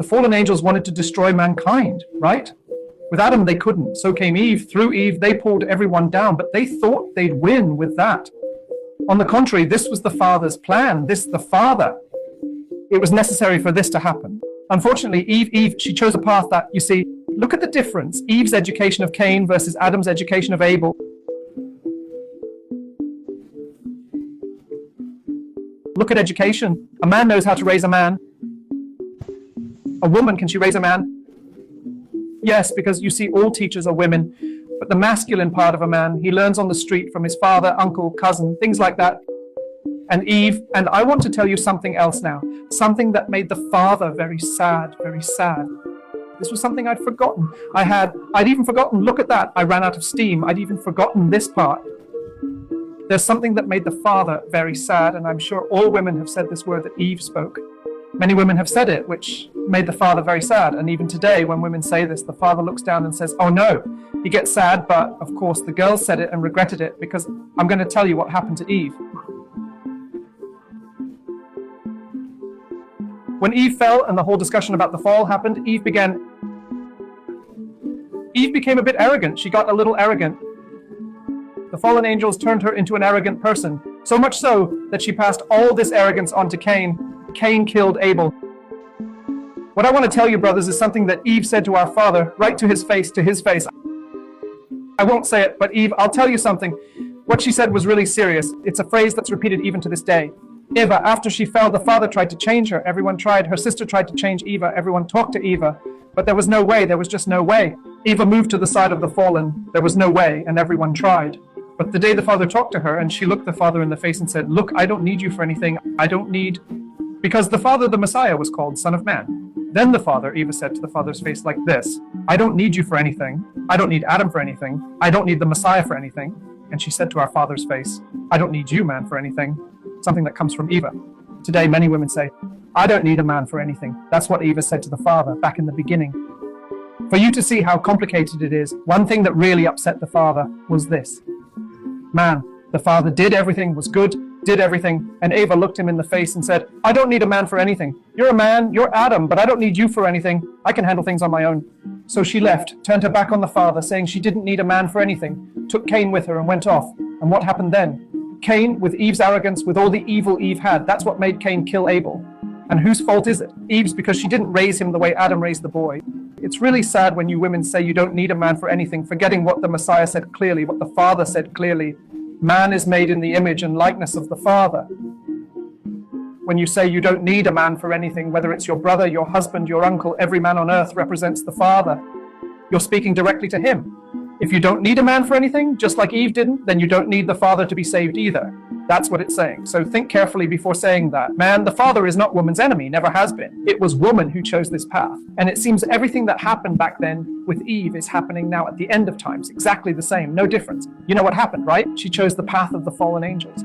fallen angels wanted to destroy mankind, right? With Adam, they couldn't. So came Eve. Through Eve, they pulled everyone down, but they thought they'd win with that. On the contrary, this was the Father's plan. The Father. It was necessary for this to happen. Unfortunately, Eve, she chose a path that, you see, look at the difference. Eve's education of Cain versus Adam's education of Abel. Look at education. A man knows how to raise a man. A woman, can she raise a man? Yes, because you see, all teachers are women. But the masculine part of a man, he learns on the street from his father, uncle, cousin, things like that. And Eve, and I want to tell you something else now. Something that made the Father very sad, very sad. This was something I'd forgotten. I'd even forgotten, look at that, I ran out of steam. I'd even forgotten this part. There's something that made the Father very sad, and I'm sure all women have said this word that Eve spoke. Many women have said it, which made the Father very sad. And even today, when women say this, the Father looks down and says, oh no. He gets sad, but of course the girls said it and regretted it, because I'm going to tell you what happened to Eve. When Eve fell and the whole discussion about the fall happened, Eve became a bit arrogant. She got a little arrogant. The fallen angels turned her into an arrogant person, so much so that she passed all this arrogance on to Cain. Cain killed Abel. What I want to tell you, brothers, is something that Eve said to our Father, right to his face, I won't say it, but Eve, I'll tell you something. What she said was really serious. It's a phrase that's repeated even to this day. Eva, after she fell, the Father tried to change her. Everyone tried. Her sister tried to change Eva. Everyone talked to Eva. But there was no way. There was just no way. Eva moved to the side of the fallen. There was no way, and everyone tried. But the day the Father talked to her, and she looked the Father in the face and said, look, I don't need you for anything. I don't need... Because the Father, the Messiah, was called Son of Man. Then the Father, Eva said to the Father's face like this, I don't need you for anything. I don't need Adam for anything. I don't need the Messiah for anything. And she said to our Father's face, I don't need you, man, for anything. Something that comes from Eva. Today, many women say, I don't need a man for anything. That's what Eva said to the Father back in the beginning. For you to see how complicated it is, one thing that really upset the Father was this. Man, the Father did everything, was good, did everything, and Eva looked him in the face and said, I don't need a man for anything. You're a man, you're Adam, but I don't need you for anything. I can handle things on my own. So she left, turned her back on the Father, saying she didn't need a man for anything, took Cain with her and went off. And what happened then? Cain, with Eve's arrogance, with all the evil Eve had, that's what made Cain kill Abel. And whose fault is it? Eve's, because she didn't raise him the way Adam raised the boy. It's really sad when you women say you don't need a man for anything, forgetting what the Messiah said clearly, what the Father said clearly. Man is made in the image and likeness of the Father. When you say you don't need a man for anything, whether it's your brother, your husband, your uncle, every man on earth represents the Father. You're speaking directly to him. If you don't need a man for anything, just like Eve didn't, then you don't need the Father to be saved either. That's what it's saying. So think carefully before saying that. Man, the Father is not woman's enemy, never has been. It was woman who chose this path. And it seems everything that happened back then with Eve is happening now at the end of times. Exactly the same, no difference. You know what happened, right? She chose the path of the fallen angels.